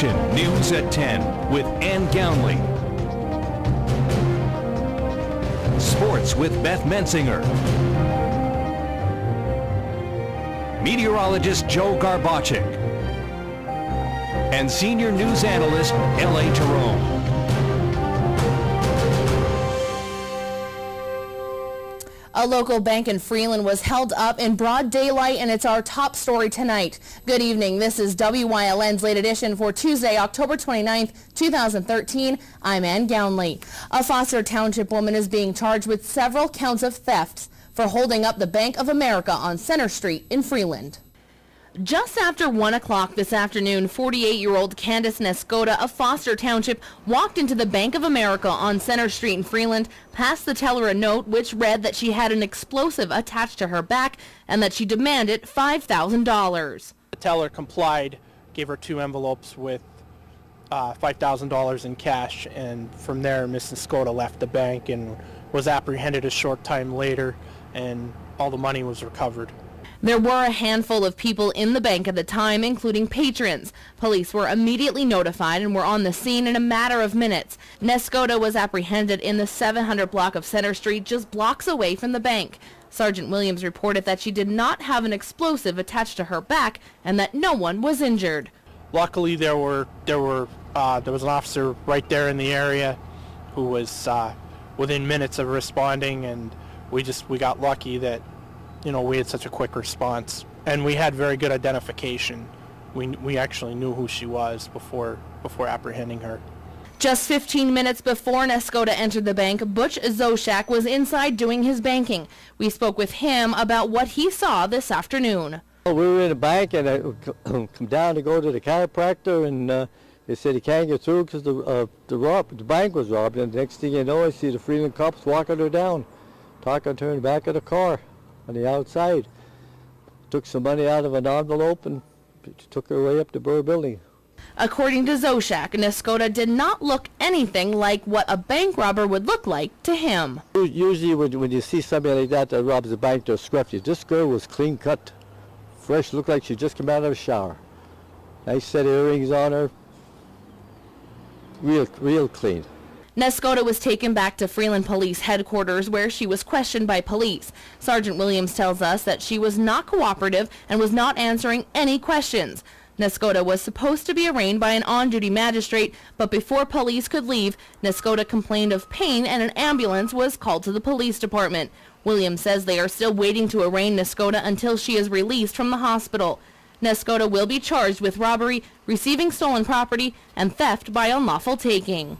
Edition News at 10 with Ann Gownley. Sports with Beth Mensinger. Meteorologist Joe Garbachik. And senior news analyst L.A. Jerome. A local bank in Freeland was held up in broad daylight, and it's our top story tonight. Good evening. This is WYLN's late edition for Tuesday, October 29th, 2013. I'm Ann Gownley. A Foster Township woman is being charged with several counts of theft for holding up the Bank of America on Center Street in Freeland. Just after 1 o'clock this afternoon, 48-year-old Candace Nescoda of Foster Township walked into the Bank of America on Center Street in Freeland, passed the teller a note which read that she had an explosive attached to her back and that she demanded $5,000. The teller complied, gave her 2 envelopes with $5,000 in cash, and from there Ms. Nescoda left the bank and was apprehended a short time later, and all the money was recovered. There were a handful of people in the bank at the time, including patrons. Police were immediately notified and were on the scene in a matter of minutes. Nescoda was apprehended in the 700 block of Center Street, just blocks away from the bank. Sergeant Williams reported that she did not have an explosive attached to her back and that no one was injured. Luckily, there was an officer right there in the area who was within minutes of responding, and we got lucky that we had such a quick response, and we had very good identification. We actually knew who she was before apprehending her. Just 15 minutes before Nescoda entered the bank, Butch Zoshak was inside doing his banking. We spoke with him about what he saw this afternoon. We were in the bank, and I come down to go to the chiropractor, and they said he can't get through because the bank was robbed. And the next thing you know, I see the Freeland cops walking her down, talking to her in the back of the car on the outside. Took some money out of an envelope and took her way up to Burr Building. According to Zoshak, Nescoda did not look anything like what a bank robber would look like to him. Usually when you see somebody like that robs a bank, they're scruffy. This girl was clean cut, fresh, looked like she just came out of a shower. Nice set of earrings on her, real clean. Nescoda was taken back to Freeland Police Headquarters, where she was questioned by police. Sergeant Williams tells us that she was not cooperative and was not answering any questions. Nescoda was supposed to be arraigned by an on-duty magistrate, but before police could leave, Nescoda complained of pain and an ambulance was called to the police department. Williams says they are still waiting to arraign Nescoda until she is released from the hospital. Nescoda will be charged with robbery, receiving stolen property, and theft by unlawful taking.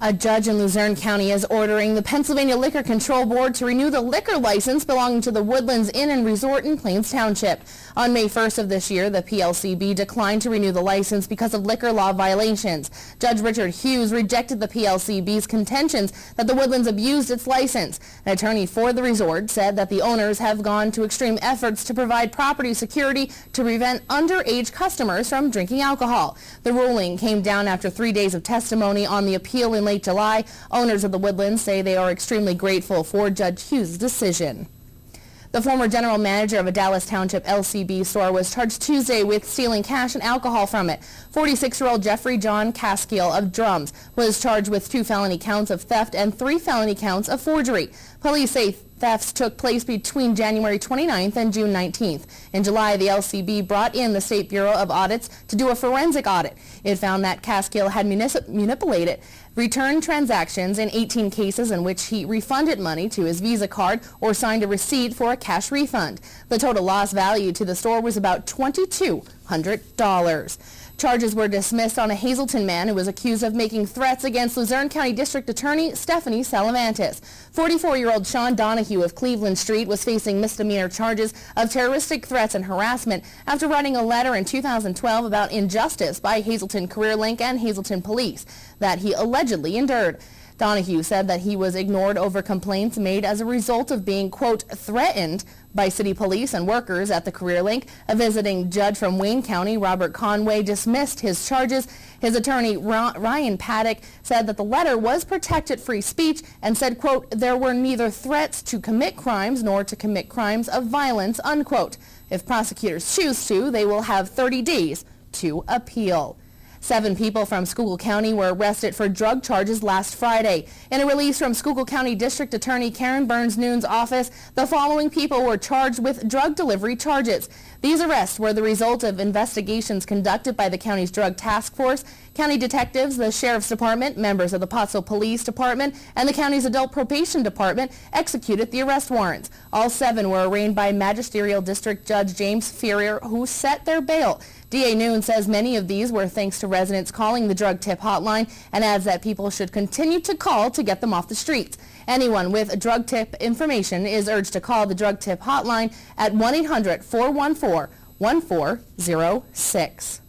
A judge in Luzerne County is ordering the Pennsylvania Liquor Control Board to renew the liquor license belonging to the Woodlands Inn and Resort in Plains Township. On May 1st of this year, the PLCB declined to renew the license because of liquor law violations. Judge Richard Hughes rejected the PLCB's contentions that the Woodlands abused its license. An attorney for the resort said that the owners have gone to extreme efforts to provide property security to prevent underage customers from drinking alcohol. The ruling came down after 3 days of testimony on the appeal in late July. Owners of the Woodlands say they are extremely grateful for Judge Hughes' decision. The former general manager of a Dallas Township LCB store was charged Tuesday with stealing cash and alcohol from it. 46-year-old Jeffrey John Caskill of Drums was charged with 2 felony counts of theft and 3 felony counts of forgery. Police say thefts took place between January 29th and June 19th. In July, the LCB brought in the State Bureau of Audits to do a forensic audit. It found that Caskill had manipulated return transactions in 18 cases in which he refunded money to his Visa card or signed a receipt for a cash refund. The total loss value to the store was about $2,200. Charges were dismissed on a Hazleton man who was accused of making threats against Luzerne County District Attorney Stephanie Salavantis. 44-year-old Sean Donahue of Cleveland Street was facing misdemeanor charges of terroristic threats and harassment after writing a letter in 2012 about injustice by Hazleton Career Link and Hazleton Police that he allegedly endured. Donahue said that he was ignored over complaints made as a result of being, quote, threatened by city police and workers at the Career Link. A visiting judge from Wayne County, Robert Conway, dismissed his charges. His attorney, Ryan Paddock, said that the letter was protected free speech and said, quote, there were neither threats to commit crimes nor to commit crimes of violence, unquote. If prosecutors choose to, they will have 30 days to appeal. 7 people from Schuylkill County were arrested for drug charges last Friday. In a release from Schuylkill County District Attorney Karen Burns-Noon's office, the following people were charged with drug delivery charges. These arrests were the result of investigations conducted by the county's drug task force. County detectives, the Sheriff's Department, members of the Pottsville Police Department, and the county's Adult Probation Department executed the arrest warrants. All 7 were arraigned by Magisterial District Judge James Ferrier, who set their bail. DA Noon says many of these were thanks to residents calling the drug tip hotline and adds that people should continue to call to get them off the streets. Anyone with drug tip information is urged to call the drug tip hotline at 1-800-414-1406.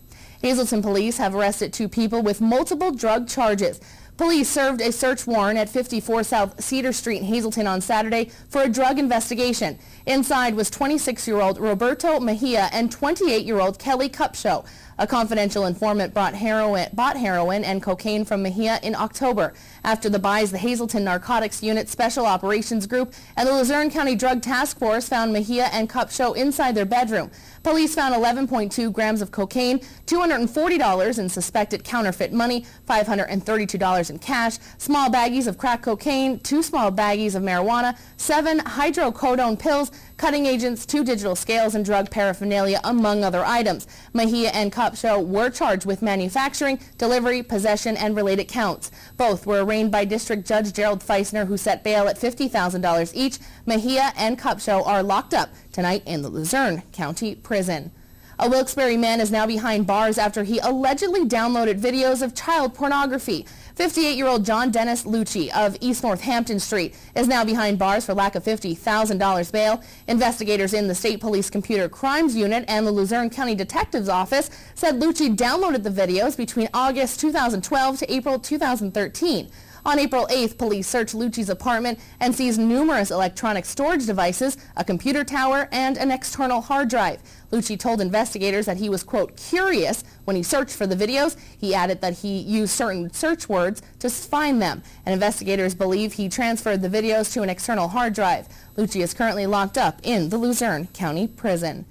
Hazleton police have arrested 2 people with multiple drug charges. Police served a search warrant at 54 South Cedar Street in Hazleton on Saturday for a drug investigation. Inside was 26-year-old Roberto Mejia and 28-year-old Kelly Cupshow. A confidential informant bought heroin and cocaine from Mejia in October. After the buys, the Hazleton Narcotics Unit Special Operations Group and the Luzerne County Drug Task Force found Mejia and Cupshow inside their bedroom. Police found 11.2 grams of cocaine, $240 in suspected counterfeit money, $532 in cash, small baggies of crack cocaine, 2 small baggies of marijuana, 7 hydrocodone pills, cutting agents, 2 digital scales, and drug paraphernalia, among other items. Mejia and Cupshow were charged with manufacturing, delivery, possession, and related counts. Both were arraigned by District Judge Gerald Feisner, who set bail at $50,000 each. Mejia and Cupshow are locked up tonight in the Luzerne County Prison. A Wilkes-Barre man is now behind bars after he allegedly downloaded videos of child pornography. 58-year-old John Dennis Lucci of East Northampton Street is now behind bars for lack of $50,000 bail. Investigators in the State Police Computer Crimes Unit and the Luzerne County Detective's Office said Lucci downloaded the videos between August 2012 to April 2013. On April 8th, police searched Lucci's apartment and seized numerous electronic storage devices, a computer tower, and an external hard drive. Lucci told investigators that he was, quote, curious when he searched for the videos. He added that he used certain search words to find them, and investigators believe he transferred the videos to an external hard drive. Lucci is currently locked up in the Luzerne County Prison.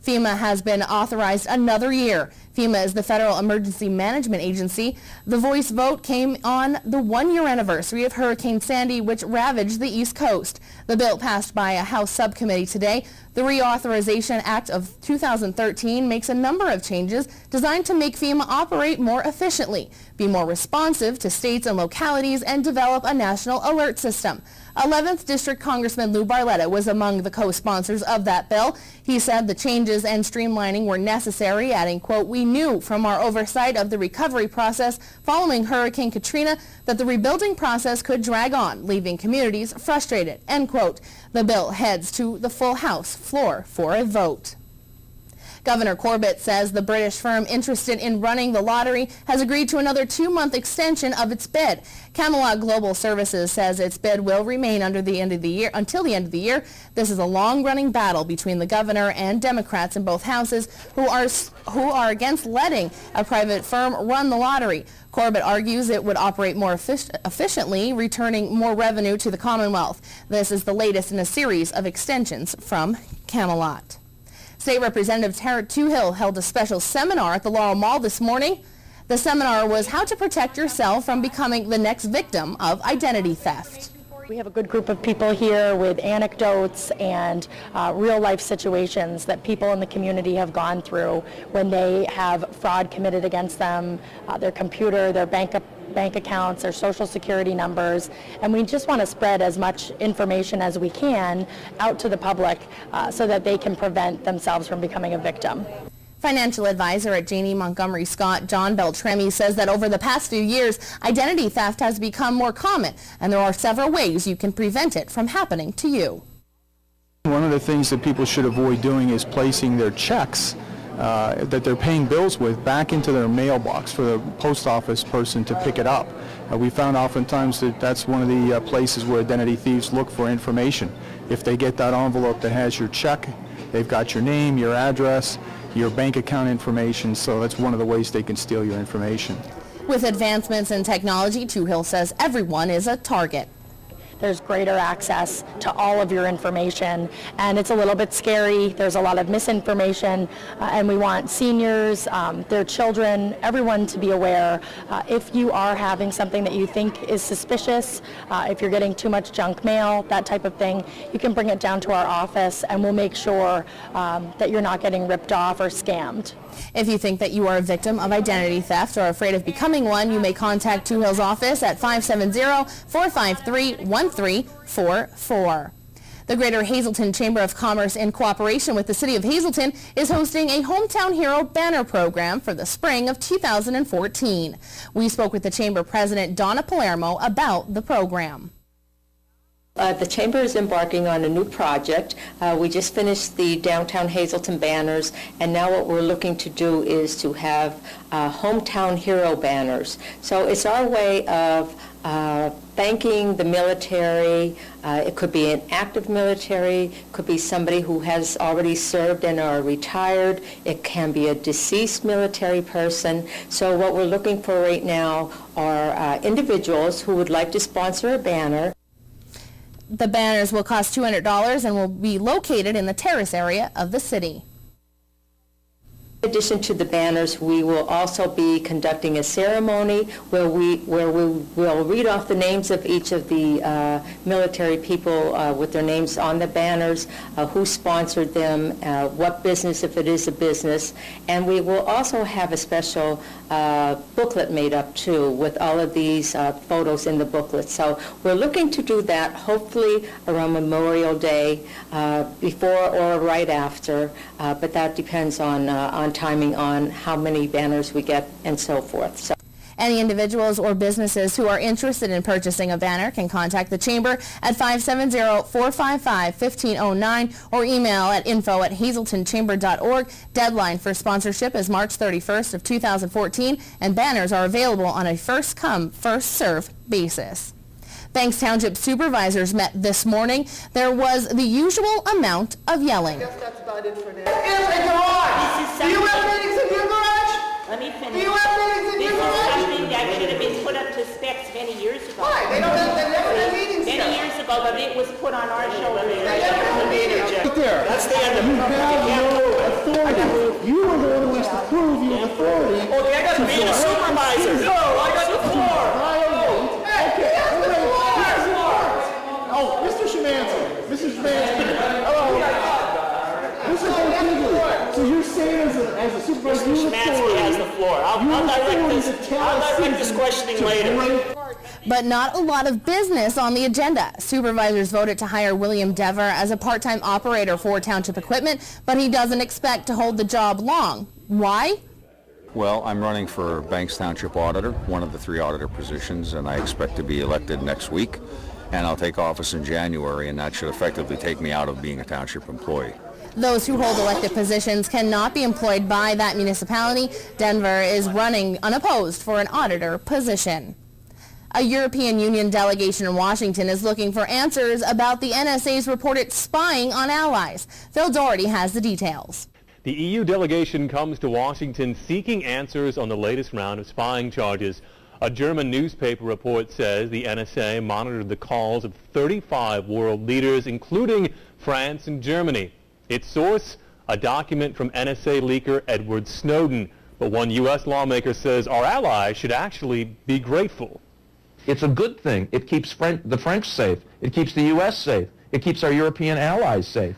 FEMA has been authorized another year. FEMA is the Federal Emergency Management Agency. The voice vote came on the 1-year anniversary of Hurricane Sandy, which ravaged the East Coast. The bill passed by a House subcommittee today. The Reauthorization Act of 2013 makes a number of changes designed to make FEMA operate more efficiently, be more responsive to states and localities, and develop a national alert system. 11th District Congressman Lou Barletta was among the co-sponsors of that bill. He said the changes and streamlining were necessary, adding, quote, we knew from our oversight of the recovery process following Hurricane Katrina that the rebuilding process could drag on, leaving communities frustrated, end quote. The bill heads to the full House floor for a vote. Governor Corbett says the British firm interested in running the lottery has agreed to another 2-month extension of its bid. Camelot Global Services says its bid will remain until the end of the year. This is a long-running battle between the governor and Democrats in both houses who are against letting a private firm run the lottery. Corbett argues it would operate more efficiently, returning more revenue to the Commonwealth. This is the latest in a series of extensions from Camelot. State Representative Tara Toohill held a special seminar at the Laurel Mall this morning. The seminar was how to protect yourself from becoming the next victim of identity theft. We have a good group of people here with anecdotes and real-life situations that people in the community have gone through when they have fraud committed against them, their computer, their bank accounts, their social security numbers, and we just want to spread as much information as we can out to the public so that they can prevent themselves from becoming a victim. Financial advisor at Janney Montgomery Scott, John Beltrami, says that over the past few years, identity theft has become more common, and there are several ways you can prevent it from happening to you. One of the things that people should avoid doing is placing their checks that they're paying bills with back into their mailbox for the post office person to pick it up. We found oftentimes that that's one of the places where identity thieves look for information. If they get that envelope that has your check, they've got your name, your address, your bank account information, so that's one of the ways they can steal your information. With advancements in technology, Toohill says everyone is a target. there's greater access to all of your information. And it's a little bit scary. There's a lot of misinformation, and we want seniors, their children, everyone to be aware. If you are having something that you think is suspicious, if you're getting too much junk mail, that type of thing, you can bring it down to our office, and we'll make sure that you're not getting ripped off or scammed. If you think that you are a victim of identity theft or afraid of becoming one, you may contact Two Hills office at 570-453-1344. The Greater Hazleton Chamber of Commerce, in cooperation with the City of Hazleton, is hosting a Hometown Hero banner program for the spring of 2014. We spoke with the Chamber President, Donna Palermo, about the program. The Chamber is embarking on a new project. We just finished the downtown Hazleton banners, and now what we're looking to do is to have hometown hero banners. So it's our way of thanking the military. It could be an active military, could be somebody who has already served and are retired. It can be a deceased military person. So what we're looking for right now are individuals who would like to sponsor a banner. The banners will cost $200 and will be located in the terrace area of the city. In addition to the banners, we will also be conducting a ceremony where we will read off the names of each of the military people with their names on the banners, who sponsored them, what business, if it is a business, and we will also have a special booklet made up too with all of these photos in the booklet. So we're looking to do that hopefully around Memorial Day, before or right after, but that depends on timing on how many banners we get and so forth. So any individuals or businesses who are interested in purchasing a banner can contact the Chamber at 570-455-1509 or email at info@hazletonchamber.org. Deadline for sponsorship is March 31st of 2014, and banners are available on a first-come, first-served basis. Banks Township supervisors met this morning. There was the usual amount of yelling. In the garage! Do you have meetings in your garage? Let me finish. Do you have meetings in your garage? This is something that should have been put up to specs many years ago. Why? They never had meetings Many here. years ago, but it was put on our shoulders. They never had meetings. Right there. That's the end of it. You have no authority. You are the one who has to prove your authority. Oh, I got to be the supervisor. No, I got the floor. Okay. Oh, Mr. Szymanski. Mr. Szymanski. Hello. This is illegal. So you're saying as a supervisor, Mr. Szymanski has the floor. I'll direct this questioning later. But not a lot of business on the agenda. Supervisors voted to hire William Dever as a part-time operator for township equipment, but he doesn't expect to hold the job long. Why? Well, I'm running for Banks Township Auditor, one of the 3 auditor positions, and I expect to be elected next week. And I'll take office in January, and that should effectively take me out of being a township employee. Those who hold elected positions cannot be employed by that municipality. Denver is running unopposed for an auditor position. A European Union delegation in Washington is looking for answers about the NSA's reported spying on allies. Phil Doherty has the details. The EU delegation comes to Washington seeking answers on the latest round of spying charges. A German newspaper report says the NSA monitored the calls of 35 world leaders, including France and Germany. Its source, a document from NSA leaker Edward Snowden. But one U.S. lawmaker says our allies should actually be grateful. It's a good thing. It keeps the French safe. It keeps the U.S. safe. It keeps our European allies safe.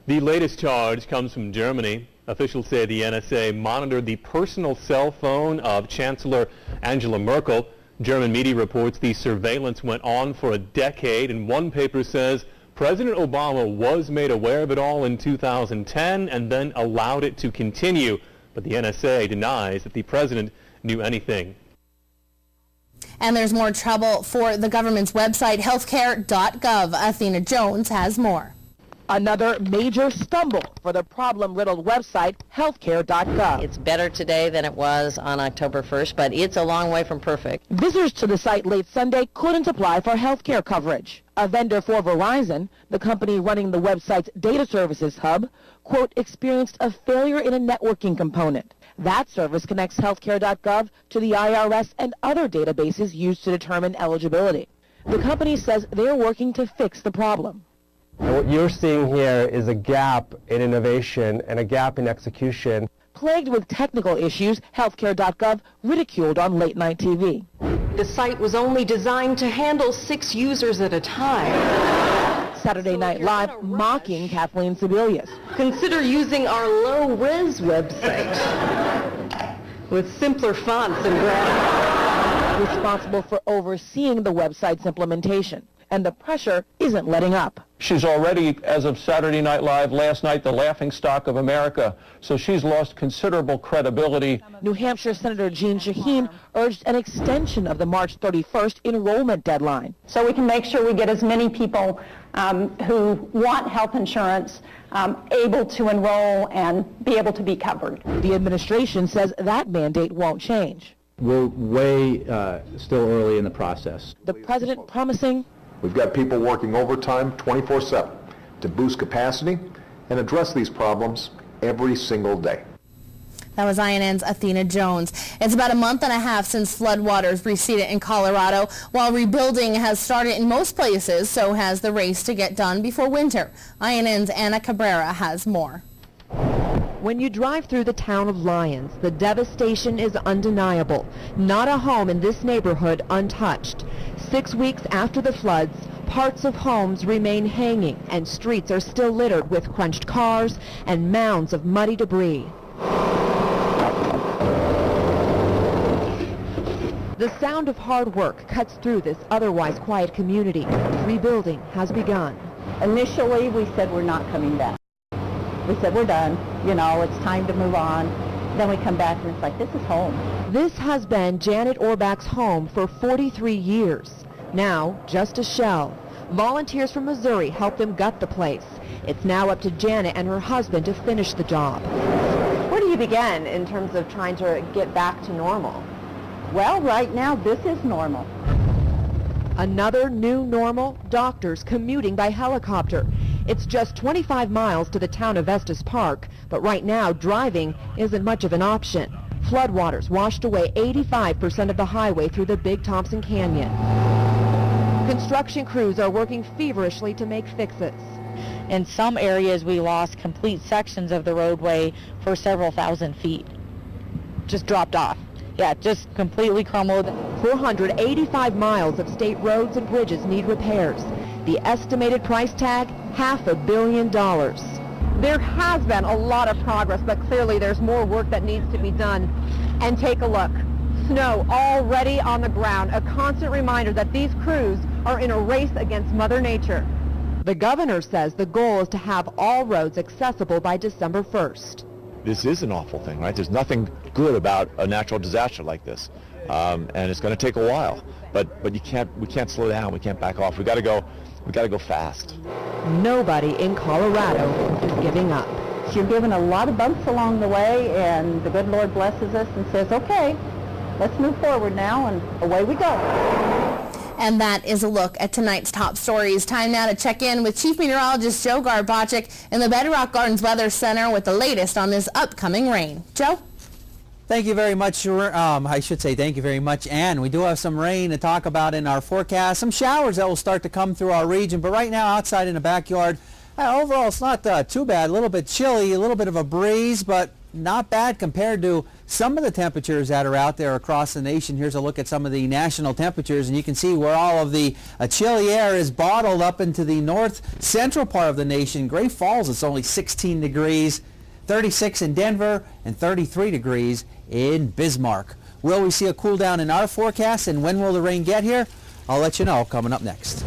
The latest charge comes from Germany. Officials say the NSA monitored the personal cell phone of Chancellor Angela Merkel. German media reports the surveillance went on for a decade, and one paper says President Obama was made aware of it all in 2010 and then allowed it to continue. But the NSA denies that the president knew anything. And there's more trouble for the government's website, healthcare.gov. Athena Jones has more. Another major stumble for the problem-riddled website, healthcare.gov. It's better today than it was on October 1st, but it's a long way from perfect. Visitors to the site late Sunday couldn't apply for healthcare coverage. A vendor for Verizon, the company running the website's data services hub, quote, experienced a failure in a networking component. That service connects healthcare.gov to the IRS and other databases used to determine eligibility. The company says they're working to fix the problem. And what you're seeing here is a gap in innovation and a gap in execution. Plagued with technical issues, healthcare.gov ridiculed on late-night TV. The site was only designed to handle 6 users at a time. Saturday Night Live mocking Kathleen Sebelius. Consider using our low-res website with simpler fonts and graphics. Responsible for overseeing the website's implementation. And the pressure isn't letting up. She's already, as of Saturday Night Live last night, the laughingstock of America. So she's lost considerable credibility. New Hampshire Senator Jeanne Shaheen urged an extension of the March 31st enrollment deadline. So we can make sure we get as many people who want health insurance able to enroll and be able to be covered. The administration says that mandate won't change. We're way still early in the process. The president promising We've got people working overtime 24/7 to boost capacity and address these problems every single day. That was INN's Athena Jones. It's about a month and a half since floodwaters receded in Colorado. While rebuilding has started in most places, so has the race to get done before winter. INN's Anna Cabrera has more. When you drive through the town of Lyons, the devastation is undeniable. Not a home in this neighborhood untouched. 6 weeks after the floods, parts of homes remain hanging and streets are still littered with crunched cars and mounds of muddy debris. The sound of hard work cuts through this otherwise quiet community. Rebuilding has begun. Initially, we said we're not coming back. We said we're done, you know, it's time to move on. Then we come back and it's like, this is home. This has been Janet Orbach's home for 43 years. Now, just a shell. Volunteers from Missouri helped them gut the place. It's now up to Janet and her husband to finish the job. Where do you begin in terms of trying to get back to normal? Well, right now, this is normal. Another new normal, doctors commuting by helicopter. It's just 25 miles to the town of Estes Park, but right now driving isn't much of an option. Floodwaters washed away 85% of the highway through the Big Thompson Canyon. Construction crews are working feverishly to make fixes. In some areas, we lost complete sections of the roadway for several thousand feet. Just dropped off. Yeah, just completely crumbled. 485 miles of state roads and bridges need repairs. The estimated price tag, $500 million. There has been a lot of progress, but clearly there's more work that needs to be done. And take a look. Snow already on the ground, a constant reminder that these crews are in a race against Mother Nature. The governor says the goal is to have all roads accessible by December 1st. This is an awful thing, right? There's nothing good about a natural disaster like this, and it's going to take a while. But we can't slow down. We can't back off. We got to go fast. Nobody in Colorado is giving up. You're given a lot of bumps along the way, and the good Lord blesses us and says, okay, let's move forward now, and away we go. And that is a look at tonight's top stories. Time now to check in with Chief Meteorologist Joe Garbacic in the Bedrock Gardens Weather Center with the latest on this upcoming rain. Joe? Thank you very much. I should say thank you very much, Ann. We do have some rain to talk about in our forecast. Some showers that will start to come through our region, but right now outside in the backyard, overall it's not too bad. A little bit chilly, a little bit of a breeze, but not bad compared to some of the temperatures that are out there across the nation. Here's a look at some of the national temperatures, and you can see where all of the chilly air is bottled up into the north central part of the nation. Great Falls, it's only 16 degrees, 36 in Denver, and 33 degrees in Bismarck. Will we see a cool down in our forecast, and when will the rain get here? I'll let you know coming up next.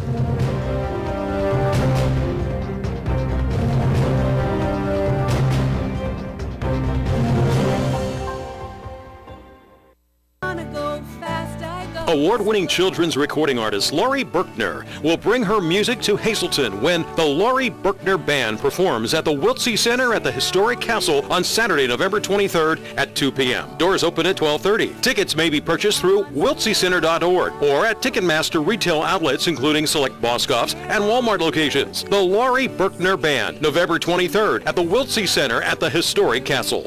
Award-winning children's recording artist Laurie Berkner will bring her music to Hazleton when the Laurie Berkner Band performs at the Wiltsey Center at the Historic Castle on Saturday, November 23rd at 2 p.m. Doors open at 12:30. Tickets may be purchased through wiltseycenter.org or at Ticketmaster retail outlets including select Boscov's and Walmart locations. The Laurie Berkner Band, November 23rd at the Wiltsey Center at the Historic Castle.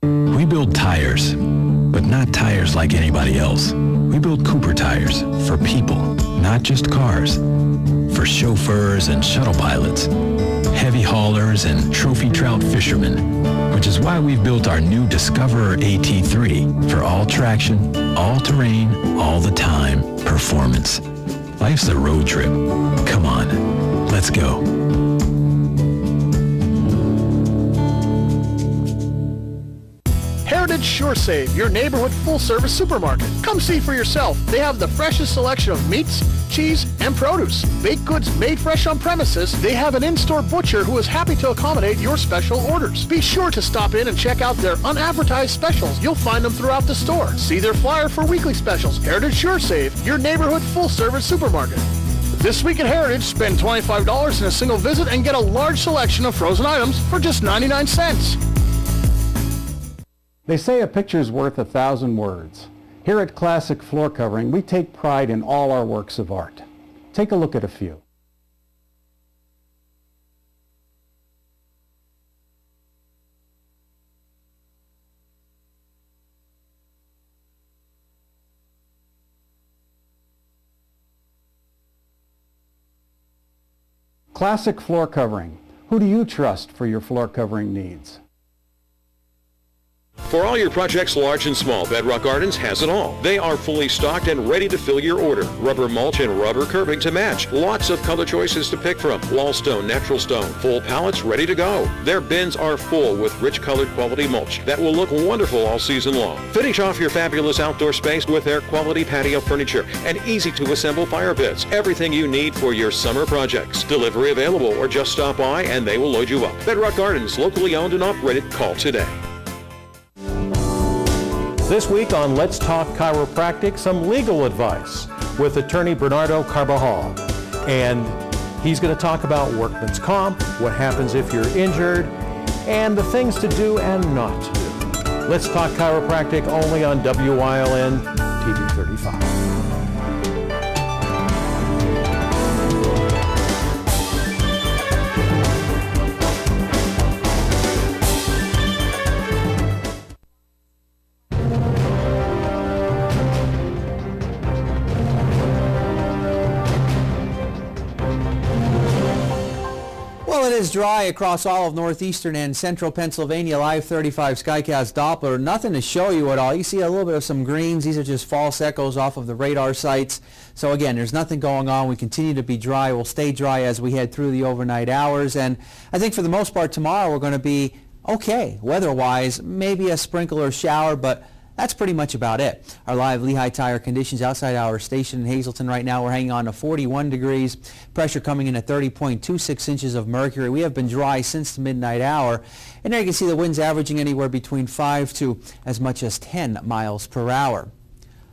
We build tires, but not tires like anybody else. We We build Cooper tires for people, not just cars. For chauffeurs and shuttle pilots, heavy haulers and trophy trout fishermen, which is why we've built our new Discoverer AT3 for all traction, all terrain, all the time performance. Life's a road trip. Come on, let's go. Heritage Sure Save, your neighborhood full-service supermarket. Come see for yourself. They have the freshest selection of meats, cheese, and produce. Baked goods made fresh on premises. They have an in-store butcher who is happy to accommodate your special orders. Be sure to stop in and check out their unadvertised specials. You'll find them throughout the store. See their flyer for weekly specials. Heritage Sure Save, your neighborhood full-service supermarket. This week at Heritage, spend $25 in a single visit and get a large selection of frozen items for just 99 cents. They say a picture's worth 1,000 words. Here at Classic Floor Covering, we take pride in all our works of art. Take a look at a few. Classic Floor Covering. Who do you trust for your floor covering needs? For all your projects, large and small, Bedrock Gardens has it all. They are fully stocked and ready to fill your order. Rubber mulch and rubber curbing to match. Lots of color choices to pick from. Wall stone, natural stone, full pallets ready to go. Their bins are full with rich colored quality mulch that will look wonderful all season long. Finish off your fabulous outdoor space with their quality patio furniture and easy to assemble fire pits. Everything you need for your summer projects. Delivery available or just stop by and they will load you up. Bedrock Gardens, locally owned and operated. Call today. This week on Let's Talk Chiropractic, some legal advice with attorney Bernardo Carbajal. And he's going to talk about workman's comp, what happens if you're injured, and the things to do and not to do. Let's Talk Chiropractic only on WILN TV 35. It is dry across all of northeastern and central Pennsylvania. Live 35 Skycast Doppler. Nothing to show you at all. You see a little bit of some greens. These are just false echoes off of the radar sites. So again, there's nothing going on. We continue to be dry. We'll stay dry as we head through the overnight hours. And I think for the most part tomorrow we're going to be okay weather-wise. Maybe a sprinkle or shower, but that's pretty much about it. Our live Lehigh Tire conditions outside our station in Hazleton right now, we're hanging on to 41 degrees. Pressure coming in at 30.26 inches of mercury. We have been dry since the midnight hour. And there you can see the winds averaging anywhere between 5 to as much as 10 miles per hour.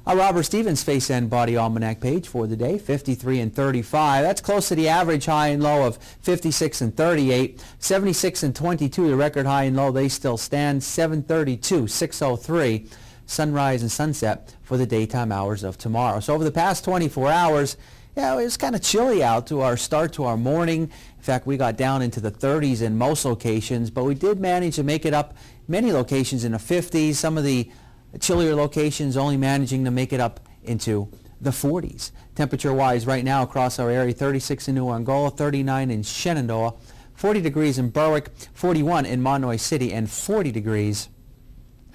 Our Robert Stevens Face and Body Almanac page for the day, 53 and 35. That's close to the average high and low of 56 and 38. 76 and 22, the record high and low, they still stand. 732, 603. Sunrise and sunset for the daytime hours of tomorrow. So over the past 24 hours, yeah, it was kind of chilly out to our start to our morning. In fact, we got down into the 30s in most locations, but we did manage to make it up many locations in the 50s. Some of the chillier locations only managing to make it up into the 40s. Temperature-wise right now across our area, 36 in New Angola, 39 in Shenandoah, 40 degrees in Berwick, 41 in Monroe City, and 40 degrees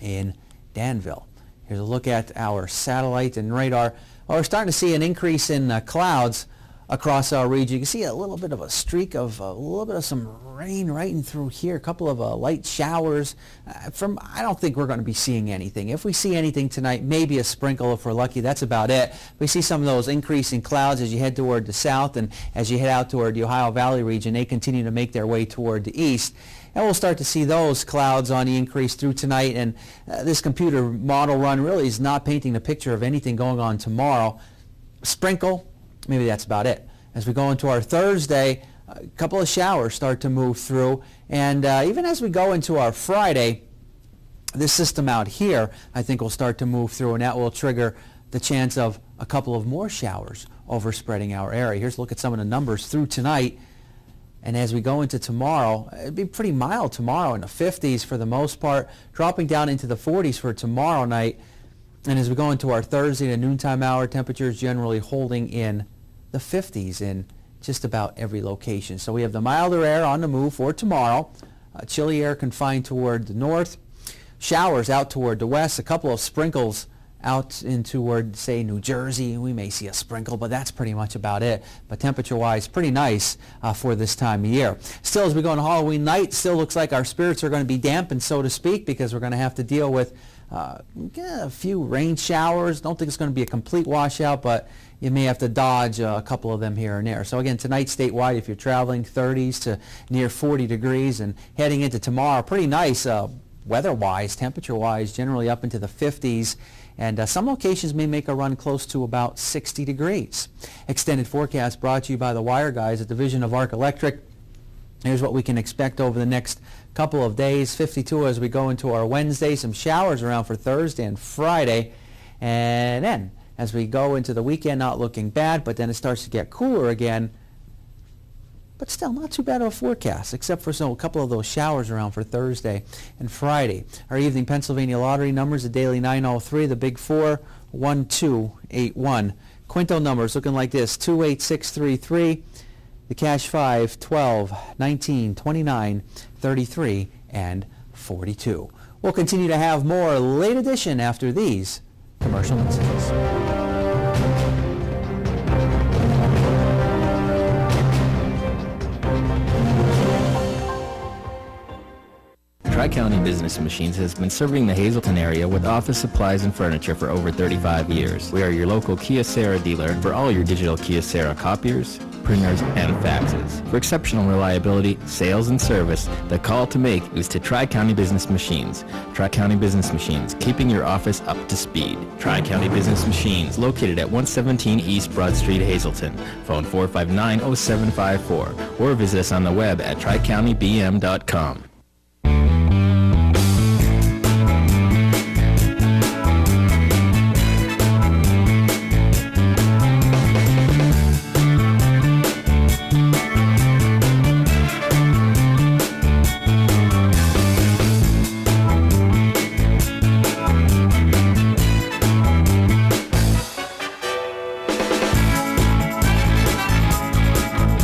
in Danville. Here's a look at our satellite and radar. Well, we're starting to see an increase in clouds across our region. You can see a little bit of a streak of a little bit of some rain right in through here. A couple of light showers. I don't think we're going to be seeing anything. If we see anything tonight, maybe a sprinkle if we're lucky. That's about it. We see some of those increasing clouds as you head toward the south, and as you head out toward the Ohio Valley region, they continue to make their way toward the east. And we'll start to see those clouds on the increase through tonight. And this computer model run really is not painting the picture of anything going on tomorrow. Sprinkle, maybe that's about it. As we go into our Thursday, a couple of showers start to move through. And even as we go into our Friday, this system out here, I think, will start to move through, and that will trigger the chance of a couple of more showers overspreading our area. Here's a look at some of the numbers through tonight. And as we go into tomorrow, it'd be pretty mild tomorrow in the 50s for the most part, dropping down into the 40s for tomorrow night. And as we go into our Thursday and noontime hour, temperatures generally holding in the 50s in just about every location. So we have the milder air on the move for tomorrow. Chilly air confined toward the north. Showers out toward the west. A couple of sprinkles out in toward, say, New Jersey. We may see a sprinkle, but that's pretty much about it. But temperature-wise, pretty nice for this time of year. Still, as we go on Halloween night, still looks like our spirits are going to be dampened, so to speak, because we're going to have to deal with a few rain showers. Don't think it's going to be a complete washout, but you may have to dodge a couple of them here and there. So again, tonight statewide, if you're traveling, 30s to near 40 degrees, and heading into tomorrow, pretty nice weather-wise, temperature-wise, generally up into the 50s. And some locations may make a run close to about 60 degrees. Extended forecast brought to you by the Wire Guys, a division of Arc Electric. Here's what we can expect over the next couple of days. 52 as we go into our Wednesday. Some showers around for Thursday and Friday. And then as we go into the weekend, not looking bad, but then it starts to get cooler again. But still not too bad of a forecast, except for a couple of those showers around for Thursday and Friday. Our evening Pennsylvania lottery numbers, the daily 903, the big 4, 1281. Quinto numbers looking like this: 28633. The cash 5, 12, 19, 29, 33, and 42. We'll continue to have more Late Edition after these commercial messages. Tri-County Business Machines has been serving the Hazleton area with office supplies and furniture for over 35 years. We are your local Kyocera dealer for all your digital Kyocera copiers, printers, and faxes. For exceptional reliability, sales, and service, the call to make is to Tri-County Business Machines. Tri-County Business Machines, keeping your office up to speed. Tri-County Business Machines, located at 117 East Broad Street, Hazleton. Phone 459-0754 or visit us on the web at tricountybm.com.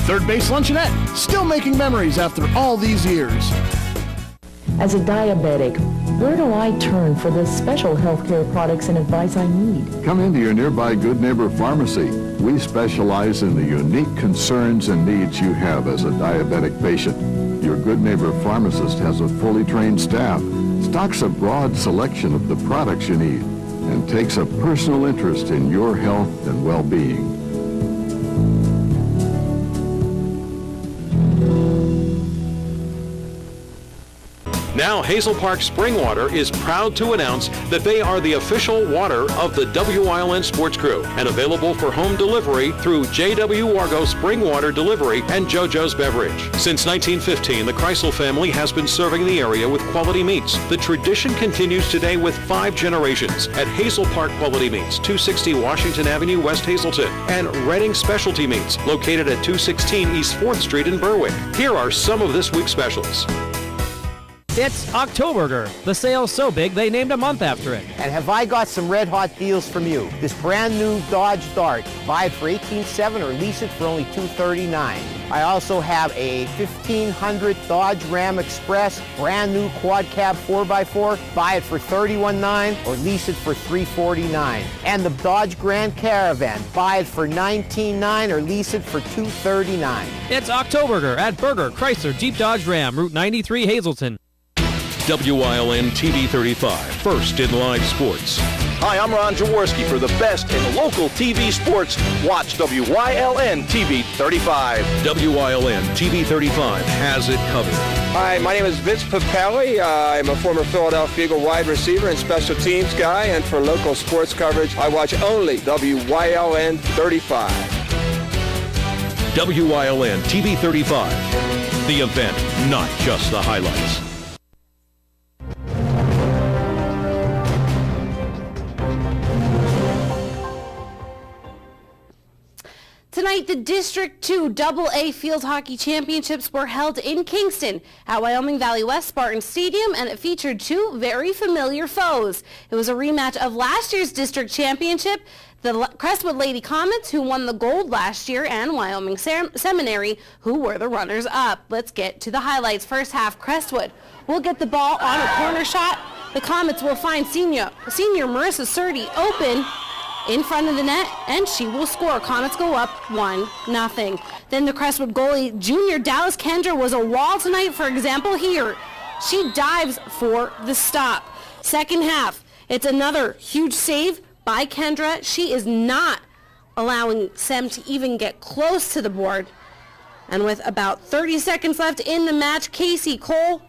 Third Base Luncheonette, still making memories after all these years. As a diabetic, where do I turn for the special healthcare products and advice I need? Come into your nearby Good Neighbor Pharmacy. We specialize in the unique concerns and needs you have as a diabetic patient. Your Good Neighbor pharmacist has a fully trained staff, stocks a broad selection of the products you need, and takes a personal interest in your health and well-being. Now, Hazel Park Spring Water is proud to announce that they are the official water of the WILN Sports Crew and available for home delivery through J.W. Wargo Spring Water Delivery and JoJo's Beverage. Since 1915, the Kreisel family has been serving the area with quality meats. The tradition continues today with 5 generations at Hazel Park Quality Meats, 260 Washington Avenue, West Hazleton, and Redding Specialty Meats, located at 216 East 4th Street in Berwick. Here are some of this week's specials. It's Octoberger. The sale's so big they named a month after it. And have I got some red hot deals from you? This brand new Dodge Dart. Buy it for $18,700 or lease it for only $239. I also have a 1500 Dodge Ram Express, brand new quad cab 4x4. Buy it for $31,900 or lease it for $349. And the Dodge Grand Caravan. Buy it for $19,900 or lease it for $239. It's Octoberger at Berger, Chrysler, Jeep, Dodge, Ram, Route 93, Hazleton. WILN TV 35, first in live sports. Hi, I'm Ron Jaworski. For the best in local TV sports, watch WILN TV 35. WILN TV 35 has it covered. Hi, my name is Vince Papelli. I'm a former Philadelphia Eagle wide receiver and special teams guy, and for local sports coverage, I watch only WILN 35. WILN TV 35, the event, not just the highlights. Tonight night, the District 2 AA Field Hockey Championships were held in Kingston at Wyoming Valley West Spartan Stadium, and it featured two very familiar foes. It was a rematch of last year's District Championship, the Crestwood Lady Comets, who won the gold last year, and Wyoming Seminary, who were the runners-up. Let's get to the highlights. First half, Crestwood will get the ball on a corner shot. The Comets will find senior Marissa Surdy open in front of the net, and she will score. Comets go up 1-0. Then the Crestwood goalie, junior Dallas Kendra, was a wall tonight. For example, here, she dives for the stop. Second half, it's another huge save by Kendra. She is not allowing Sem to even get close to the board. And with about 30 seconds left in the match, Casey Cole,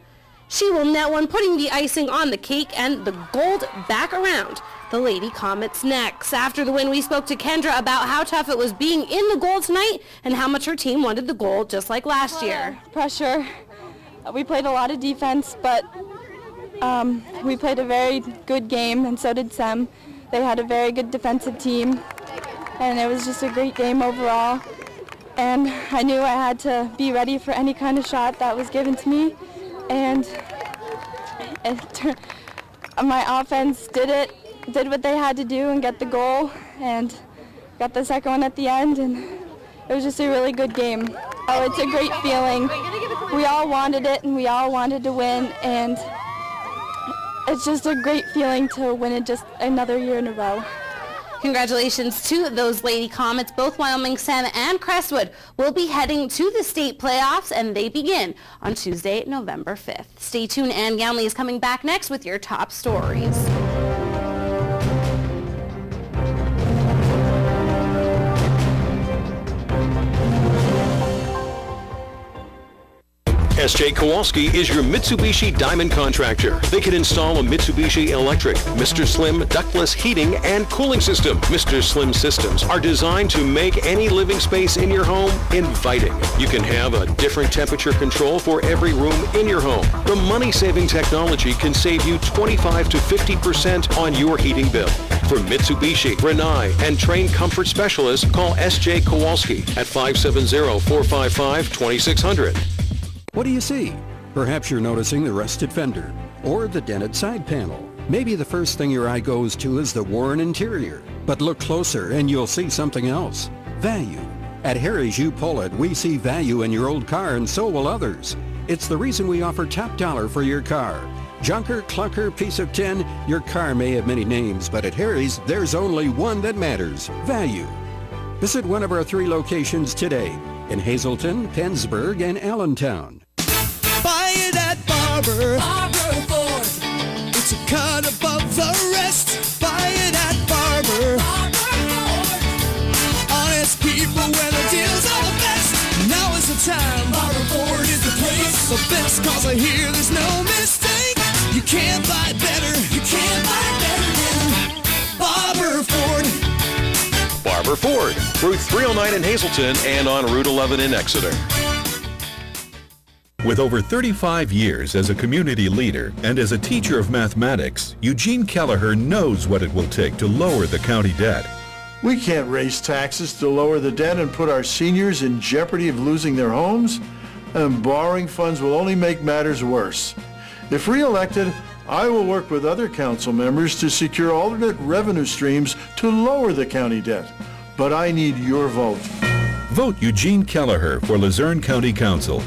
she will net one, putting the icing on the cake and the gold back around the Lady Comets' necks. After the win, we spoke to Kendra about how tough it was being in the goal tonight and how much her team wanted the goal, just like last year. Pressure. We played a lot of defense, but we played a very good game, and so did Sem. They had a very good defensive team, and it was just a great game overall. And I knew I had to be ready for any kind of shot that was given to me, and my offense did what they had to do and get the goal, and got the second one at the end, and it was just a really good game. Oh, it's a great feeling. We all wanted it, and we all wanted to win, and it's just a great feeling to win it just another year in a row. Congratulations to those Lady Comets. Both Wyoming Sem and Crestwood will be heading to the state playoffs, and they begin on Tuesday, November 5th. Stay tuned. Ann Gownley is coming back next with your top stories. S.J. Kowalski is your Mitsubishi Diamond contractor. They can install a Mitsubishi electric, Mr. Slim ductless heating and cooling system. Mr. Slim systems are designed to make any living space in your home inviting. You can have a different temperature control for every room in your home. The money-saving technology can save you 25 to 50% on your heating bill. For Mitsubishi, Rinnai, and trained comfort specialists, call S.J. Kowalski at 570-455-2600. What do you see? Perhaps you're noticing the rusted fender or the dented side panel. Maybe the first thing your eye goes to is the worn interior. But look closer and you'll see something else. Value. At Harry's You Pull It, we see value in your old car, and so will others. It's the reason we offer top dollar for your car. Junker, clunker, piece of tin, your car may have many names, but at Harry's, there's only one that matters. Value. Visit one of our 3 locations today in Hazleton, Pennsburg, and Allentown. Buy it at Barber Ford. It's a cut above the rest. Buy it at Barber Ford. Honest people where the deals are the best. Now is the time. Barber Ford is the place. The best cause I hear there's no mistake. You can't buy better. You can't buy better than Barber Ford. Barber Ford, Route 309 in Hazleton and on Route 11 in Exeter. With over 35 years as a community leader and as a teacher of mathematics, Eugene Kelleher knows what it will take to lower the county debt. We can't raise taxes to lower the debt and put our seniors in jeopardy of losing their homes, and borrowing funds will only make matters worse. If re-elected, I will work with other council members to secure alternate revenue streams to lower the county debt. But I need your vote. Vote Eugene Kelleher for Luzerne County Council.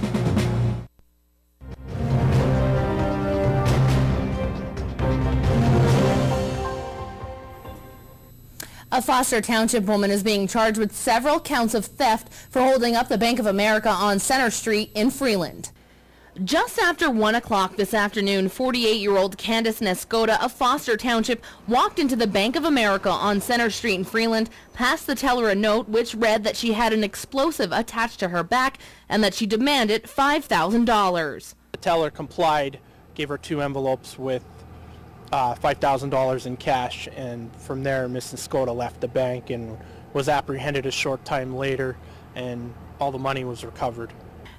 A Foster Township woman is being charged with several counts of theft for holding up the Bank of America on Center Street in Freeland. Just after 1 o'clock this afternoon, 48-year-old Candace Nescoda of Foster Township walked into the Bank of America on Center Street in Freeland, passed the teller a note which read that she had an explosive attached to her back and that she demanded $5,000. The teller complied, gave her 2 envelopes with $5,000 in cash, and from there Ms. Nescoda left the bank and was apprehended a short time later, and all the money was recovered.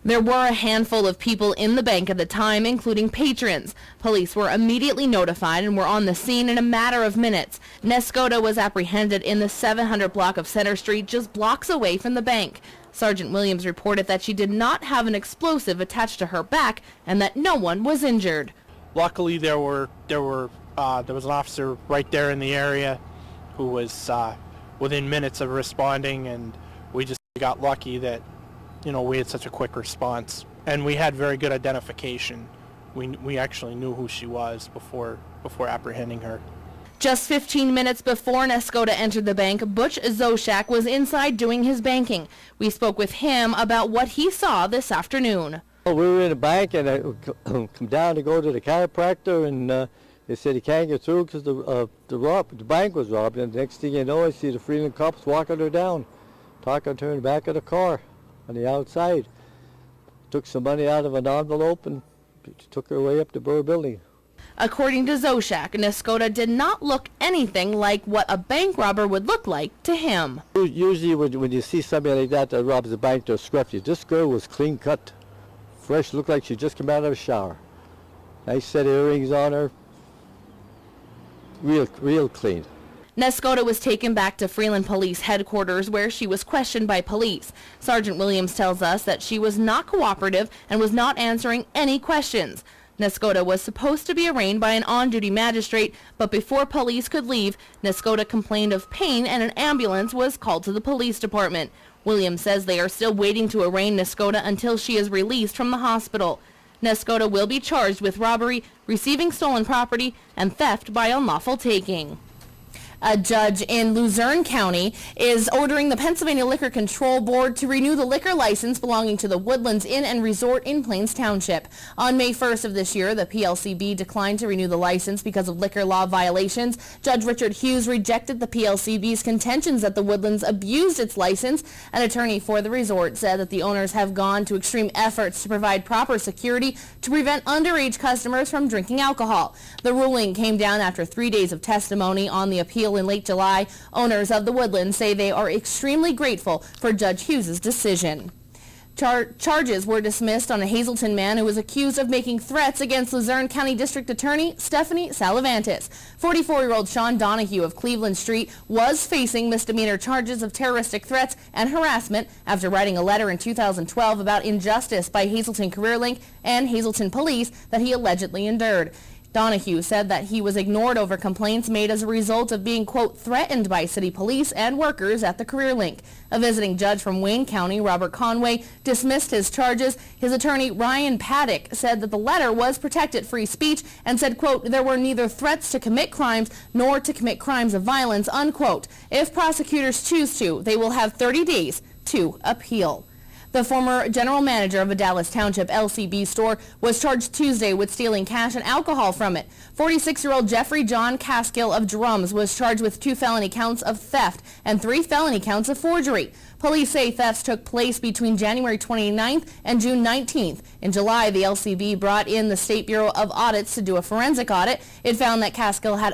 There were a handful of people in the bank at the time, including patrons. Police were immediately notified and were on the scene in a matter of minutes. Nescoda was apprehended in the 700 block of Center Street, just blocks away from the bank. Sergeant Williams reported that she did not have an explosive attached to her back and that no one was injured. Luckily, there was an officer right there in the area who was within minutes of responding, and we just got lucky that we had such a quick response, and we had very good identification. We actually knew who she was before apprehending her. Just 15 minutes before Nescoda entered the bank, Butch Zoshak was inside doing his banking. We spoke with him about what he saw this afternoon. We were in the bank, and I come down to go to the chiropractor, and they said he can't get through because the bank was robbed. And the next thing you know, I see the Freeland cops walking her down, talking to her in the back of the car on the outside. Took some money out of an envelope and took her way up to Burr Building. According to Zoshak, Nescoda did not look anything like what a bank robber would look like to him. Usually when you see somebody like that robs a bank, they're scruffy. This girl was clean cut, fresh, looked like she just came out of a shower. Nice set of earrings on her, real clean. Nescoda was taken back to Freeland Police Headquarters where she was questioned by police. Sergeant Williams tells us that she was not cooperative and was not answering any questions. Nescoda was supposed to be arraigned by an on-duty magistrate, but before police could leave, Nescoda complained of pain and an ambulance was called to the police department. Williams says they are still waiting to arraign Nescoda until she is released from the hospital. Nescoda will be charged with robbery, receiving stolen property, and theft by unlawful taking. A judge in Luzerne County is ordering the Pennsylvania Liquor Control Board to renew the liquor license belonging to the Woodlands Inn and Resort in Plains Township. On May 1st of this year, the PLCB declined to renew the license because of liquor law violations. Judge Richard Hughes rejected the PLCB's contentions that the Woodlands abused its license. An attorney for the resort said that the owners have gone to extreme efforts to provide proper security to prevent underage customers from drinking alcohol. The ruling came down after 3 days of testimony on the appeal in late July. Owners of the Woodlands say they are extremely grateful for Judge Hughes' decision. Charges were dismissed on a Hazleton man who was accused of making threats against Luzerne County District Attorney Stephanie Salavantis. 44-year-old Sean Donahue of Cleveland Street was facing misdemeanor charges of terroristic threats and harassment after writing a letter in 2012 about injustice by Hazleton CareerLink and Hazleton Police that he allegedly endured. Donahue said that he was ignored over complaints made as a result of being, quote, threatened by city police and workers at the CareerLink. A visiting judge from Wayne County, Robert Conway, dismissed his charges. His attorney, Ryan Paddock, said that the letter was protected free speech and said, quote, there were neither threats to commit crimes nor to commit crimes of violence, unquote. If prosecutors choose to, they will have 30 days to appeal. The former general manager of a Dallas Township LCB store was charged Tuesday with stealing cash and alcohol from it. 46-year-old Jeffrey John Caskill of Drums was charged with 2 felony counts of theft and 3 felony counts of forgery. Police say thefts took place between January 29th and June 19th. In July, the LCB brought in the State Bureau of Audits to do a forensic audit. It found that Caskill had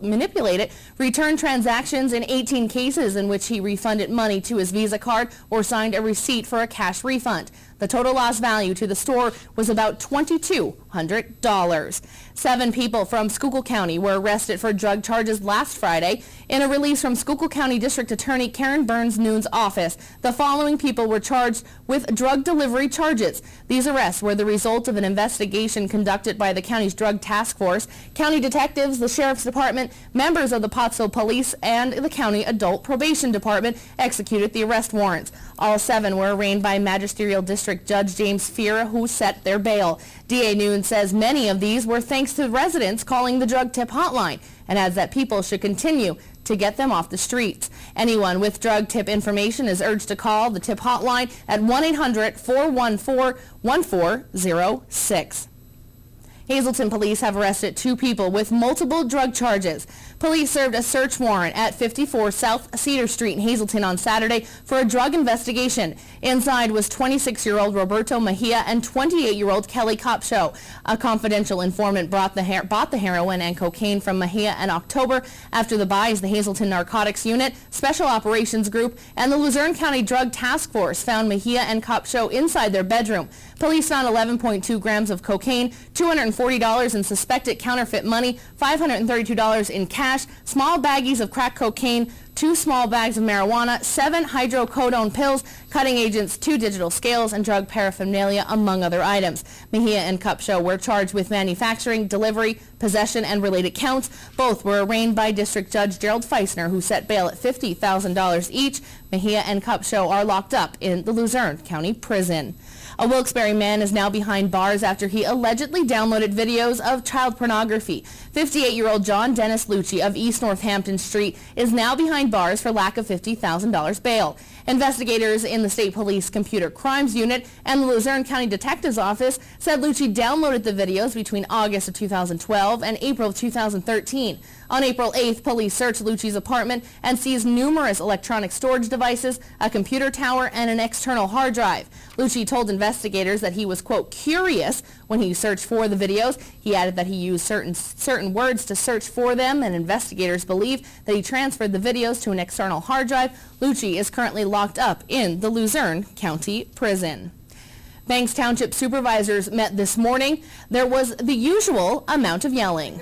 manipulated return transactions in 18 cases in which he refunded money to his Visa card or signed a receipt for a cash refund. The total loss value to the store was about $2,200. 7 people from Schuylkill County were arrested for drug charges last Friday. In a release from Schuylkill County District Attorney Karen Burns-Noon's office, the following people were charged with drug delivery charges. These arrests were the result of an investigation conducted by the county's drug task force. County detectives, the sheriff's department, members of the Pottsville Police, and the county adult probation department executed the arrest warrants. All 7 were arraigned by Magisterial District Judge James Fear, who set their bail. DA Noon says many of these were thanks to residents calling the drug tip hotline and adds that people should continue to get them off the streets. Anyone with drug tip information is urged to call the tip hotline at 1-800-414-1406. Hazleton police have arrested 2 people with multiple drug charges. Police served a search warrant at 54 South Cedar Street in Hazleton on Saturday for a drug investigation. Inside was 26-year-old Roberto Mejia and 28-year-old Kelly Copshow. A confidential informant bought the heroin and cocaine from Mejia in October. After the buys, the Hazleton Narcotics Unit, Special Operations Group, and the Luzerne County Drug Task Force found Mejia and Copshow inside their bedroom. Police found 11.2 grams of cocaine, $240 in suspected counterfeit money, $532 in cash, small baggies of crack cocaine, 2 small bags of marijuana, 7 hydrocodone pills, cutting agents, 2 digital scales, and drug paraphernalia, among other items. Mejia and Cupshow were charged with manufacturing, delivery, possession, and related counts. Both were arraigned by District Judge Gerald Feisner, who set bail at $50,000 each. Mejia and Cupshow are locked up in the Luzerne County Prison. A Wilkes-Barre man is now behind bars after he allegedly downloaded videos of child pornography. 58-year-old John Dennis Lucci of East Northampton Street is now behind bars for lack of $50,000 bail. Investigators in the State Police Computer Crimes Unit and the Luzerne County Detective's Office said Lucci downloaded the videos between August of 2012 and April of 2013. On April 8th, police searched Lucci's apartment and seized numerous electronic storage devices, a computer tower, and an external hard drive. Lucci told investigators that he was, quote, curious when he searched for the videos. He added that he used certain words to search for them, and investigators believe that he transferred the videos to an external hard drive. Lucci is currently locked up in the Luzerne County Prison. Banks Township supervisors met this morning. There was the usual amount of yelling.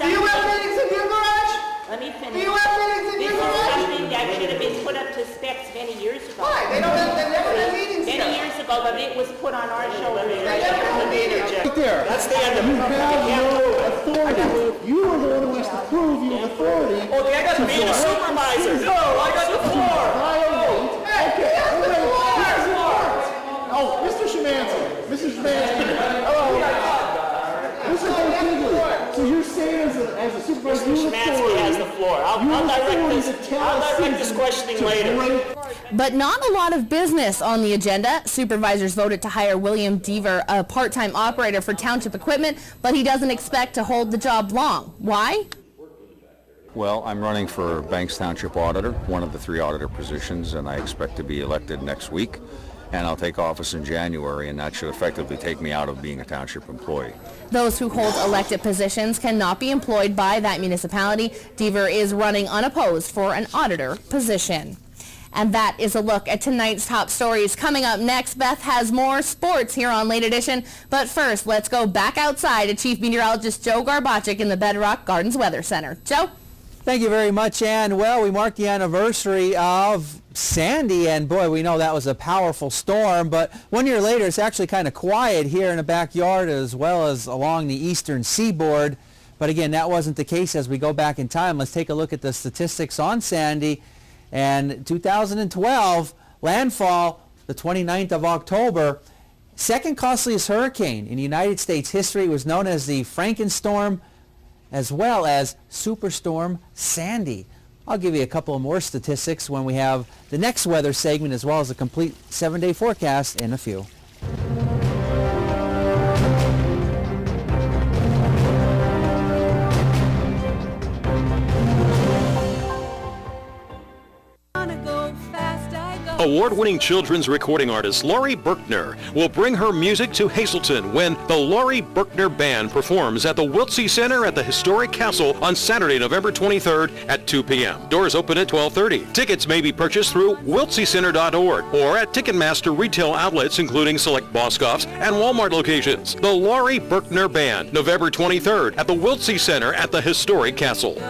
Do you have meetings in your garage? Let me finish. Do you have meetings in your garage? This is something that should have been put up to specs many years ago. Why? They never had meetings here. Many years ago, but it was put on our shoulders. They never had meetings. Right there. That's the end of it. You have no authority. You are the one who has to prove you have authority. Okay, I got to be the supervisor. No, I got the floor. Okay. Oh, Mr. Szymanski. Mr. Szymanski. Hello. So you're saying as a supervisor, Mr. Szymanski has the floor. I'll direct this questioning later. But not a lot of business on the agenda. Supervisors voted to hire William Deaver, a part-time operator for township equipment, but he doesn't expect to hold the job long. Why? Well, I'm running for Banks Township Auditor, one of the 3 auditor positions, and I expect to be elected next week. And I'll take office in January, and that should effectively take me out of being a township employee. Those who hold elected positions cannot be employed by that municipality. Deaver is running unopposed for an auditor position. And that is a look at tonight's top stories. Coming up next, Beth has more sports here on Late Edition. But first, let's go back outside to Chief Meteorologist Joe Garbachik in the Bedrock Gardens Weather Center. Joe? Thank you very much, Ann. Well, we marked the anniversary of Sandy, and boy, we know that was a powerful storm, but 1 year later, it's actually kind of quiet here in the backyard as well as along the eastern seaboard. But again, that wasn't the case as we go back in time. Let's take a look at the statistics on Sandy. And 2012, landfall, the 29th of October, second costliest hurricane in United States history. It was known as the Frankenstorm, as well as Superstorm Sandy. I'll give you a couple of more statistics when we have the next weather segment, as well as a complete 7-day forecast in a few. Award-winning children's recording artist Laurie Berkner will bring her music to Hazleton when the Laurie Berkner Band performs at the Wiltsey Center at the Historic Castle on Saturday, November 23rd at 2 p.m. Doors open at 12:30. Tickets may be purchased through wiltseycenter.org or at Ticketmaster retail outlets including select Boscov's and Walmart locations. The Laurie Berkner Band, November 23rd at the Wiltsey Center at the Historic Castle.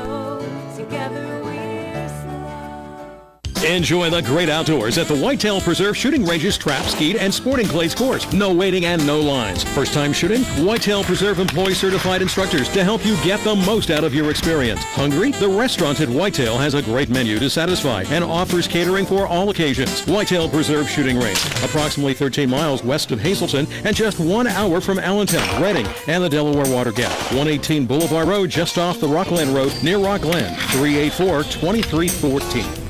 Enjoy the great outdoors at the Whitetail Preserve Shooting Range's Trap, Skeet, and Sporting Clays course. No waiting and no lines. First time shooting? Whitetail Preserve employs certified instructors to help you get the most out of your experience. Hungry? The restaurant at Whitetail has a great menu to satisfy and offers catering for all occasions. Whitetail Preserve Shooting Range, approximately 13 miles west of Hazleton and just 1 hour from Allentown, Reading, and the Delaware Water Gap. 118 Boulevard Road, just off the Rockland Road near Rockland. 384-2314.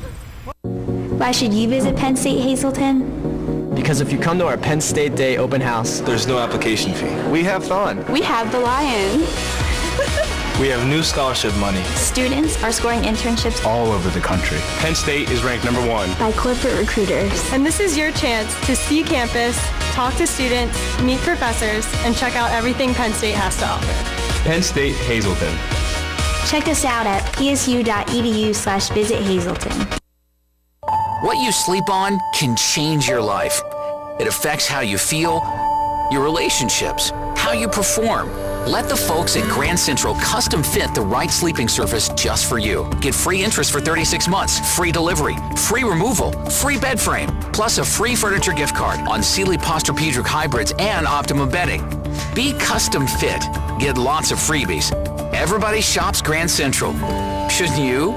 Why should you visit Penn State Hazleton? because if you come to our Penn State Day open house, there's no application fee. We have fun. We have the Lion. We have new scholarship money. Students are scoring internships All over the country. Penn State is ranked number 1. by corporate recruiters. And this is your chance to see campus, talk to students, meet professors, and check out everything Penn State has to offer. Penn State Hazleton. Check us out at psu.edu/visit Hazleton. What you sleep on can change your life. It affects how you feel, your relationships, how you perform. Let the folks at Grand Central custom fit the right sleeping surface just for you. Get free interest for 36 months, free delivery, free removal, free bed frame, plus a free furniture gift card on Sealy Posturepedic hybrids and Optimum bedding. Be custom fit. Get lots of freebies. Everybody shops Grand Central. Shouldn't you?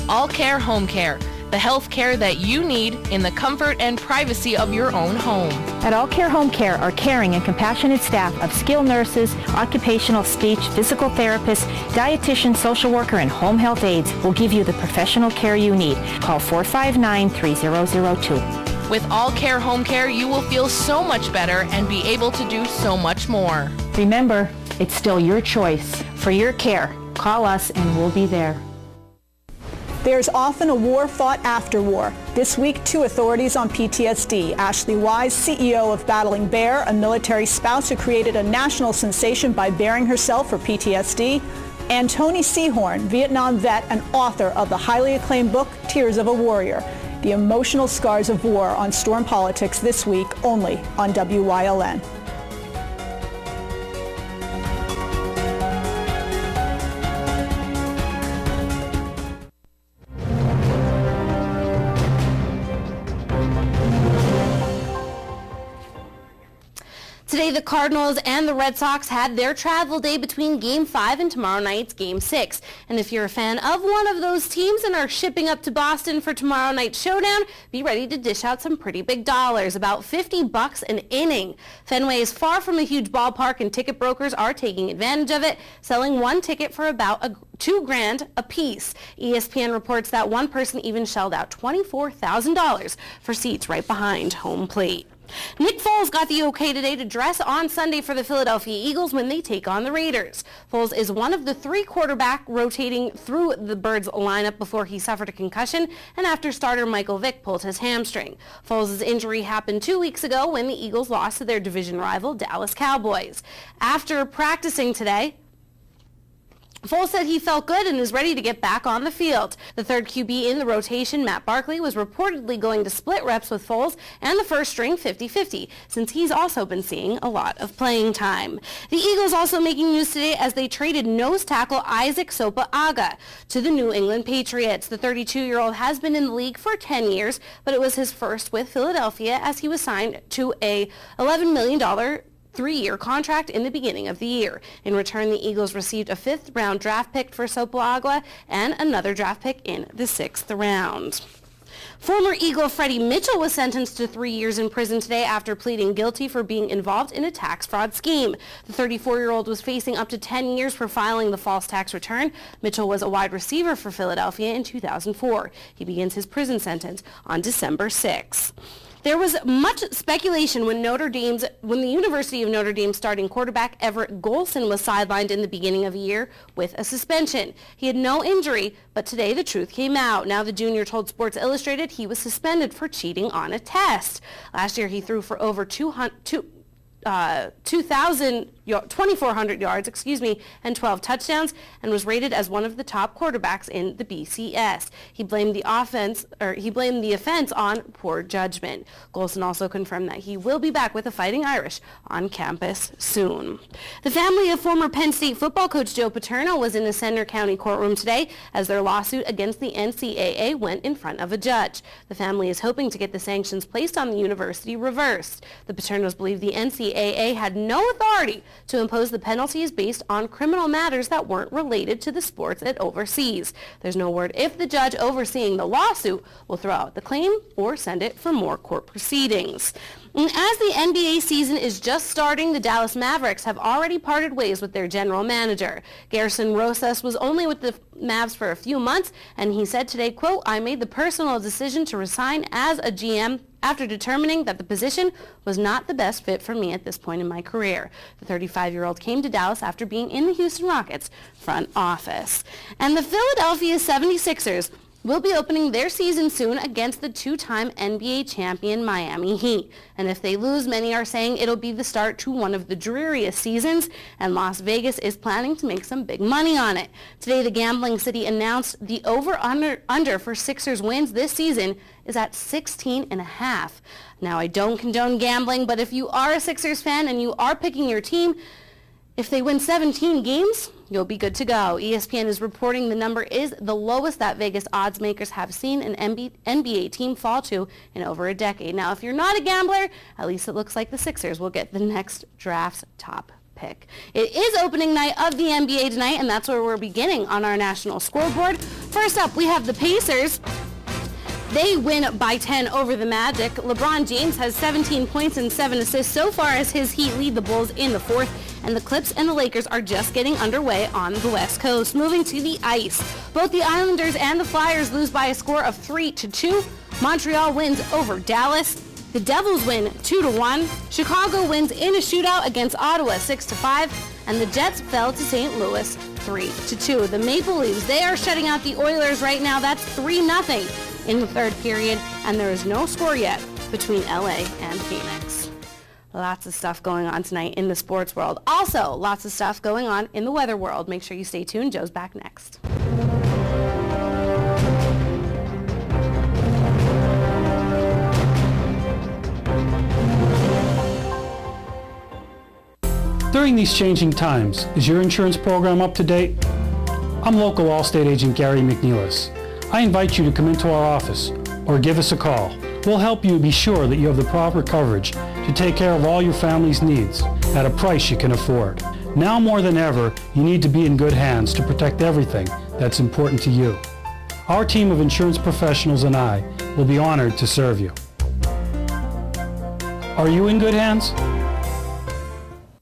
All Care Home Care, the health care that you need in the comfort and privacy of your own home. At All Care Home Care, our caring and compassionate staff of skilled nurses, occupational, speech, physical therapists, dietitian, social worker, and home health aides will give you the professional care you need. Call 459-3002. With All Care Home Care, you will feel so much better and be able to do so much more. Remember, it's still your choice. For your care, call us and we'll be there. There's often a war fought after war. This week, 2 authorities on PTSD. Ashley Wise, CEO of Battling Bear, a military spouse who created a national sensation by bearing herself for PTSD, and Tony Sehorn, Vietnam vet and author of the highly acclaimed book, Tears of a Warrior, The Emotional Scars of War on Storm Politics this week only on WYLN. Today, the Cardinals and the Red Sox had their travel day between Game 5 and tomorrow night's Game 6. And if you're a fan of one of those teams and are shipping up to Boston for tomorrow night's showdown, be ready to dish out some pretty big dollars, about $50 an inning. Fenway is far from a huge ballpark, and ticket brokers are taking advantage of it, selling one ticket for about $2,000 a piece. ESPN reports that one person even shelled out $24,000 for seats right behind home plate. Nick Foles got the okay today to dress on Sunday for the Philadelphia Eagles when they take on the Raiders. Foles is one of the 3 quarterbacks rotating through the Birds lineup before he suffered a concussion and after starter Michael Vick pulled his hamstring. Foles' injury happened 2 weeks ago when the Eagles lost to their division rival Dallas Cowboys. After practicing today, Foles said he felt good and is ready to get back on the field. The third QB in the rotation, Matt Barkley, was reportedly going to split reps with Foles and the first string 50-50, since he's also been seeing a lot of playing time. The Eagles also making news today as they traded nose tackle Isaac Sopa-Aga to the New England Patriots. The 32-year-old has been in the league for 10 years, but it was his first with Philadelphia as he was signed to a $11 million 3-year contract in the beginning of the year. In return, the Eagles received a 5th-round draft pick for Sopa-Aga and another draft pick in the 6th round. Former Eagle Freddie Mitchell was sentenced to 3 years in prison today after pleading guilty for being involved in a tax fraud scheme. The 34-year-old was facing up to 10 years for filing the false tax return. Mitchell was a wide receiver for Philadelphia in 2004. He begins his prison sentence on December 6. There was much speculation when the University of Notre Dame starting quarterback Everett Golson was sidelined in the beginning of the year with a suspension. He had no injury, but today the truth came out. Now the junior told Sports Illustrated he was suspended for cheating on a test. Last year he threw for over 2,400 yards, and 12 touchdowns, and was rated as one of the top quarterbacks in the BCS. He blamed the offense on poor judgment. Golson also confirmed that he will be back with the Fighting Irish on campus soon. The family of former Penn State football coach Joe Paterno was in the Centre County courtroom today as their lawsuit against the NCAA went in front of a judge. The family is hoping to get the sanctions placed on the university reversed. The Paternos believe the NCAA had no authority to impose the penalties based on criminal matters that weren't related to the sports it oversees. There's no word if the judge overseeing the lawsuit will throw out the claim or send it for more court proceedings. And as the NBA season is just starting, the Dallas Mavericks have already parted ways with their general manager. Gerson Rosas was only with the Mavs for a few months, and he said today, quote, "I made the personal decision to resign as a GM after determining that the position was not the best fit for me at this point in my career." The 35-year-old came to Dallas after being in the Houston Rockets front office. And the Philadelphia 76ers will be opening their season soon against the two-time NBA champion Miami Heat. And if they lose, many are saying it'll be the start to one of the dreariest seasons, and Las Vegas is planning to make some big money on it. Today, the gambling city announced the over-under for Sixers wins this season is at 16.5. Now, I don't condone gambling, but if you are a Sixers fan and you are picking your team, if they win 17 games, you'll be good to go. ESPN is reporting the number is the lowest that Vegas odds makers have seen an NBA team fall to in over a decade. Now, if you're not a gambler, at least it looks like the Sixers will get the next draft's top pick. It is opening night of the NBA tonight, and that's where we're beginning on our national scoreboard. First up, we have the Pacers. They win by 10 over the Magic. LeBron James has 17 points and 7 assists so far as his Heat lead the Bulls in the fourth. And the Clips and the Lakers are just getting underway on the West Coast. Moving to the ice. Both the Islanders and the Flyers lose by a score of 3-2. Montreal wins over Dallas. The Devils win 2-1. Chicago wins in a shootout against Ottawa 6-5. And the Jets fell to St. Louis 3-2. The Maple Leafs, they are shutting out the Oilers right now. That's 3-0 in the third period. And there is no score yet between LA and Phoenix. Lots of stuff going on tonight in the sports world. Also, lots of stuff going on in the weather world. Make sure you stay tuned. Joe's back next. During these changing times, is your insurance program up to date? I'm local Allstate agent Gary McNeilis. I invite you to come into our office or give us a call. We'll help you be sure that you have the proper coverage to take care of all your family's needs at a price you can afford. Now more than ever, you need to be in good hands to protect everything that's important to you. Our team of insurance professionals and I will be honored to serve you. Are you in good hands?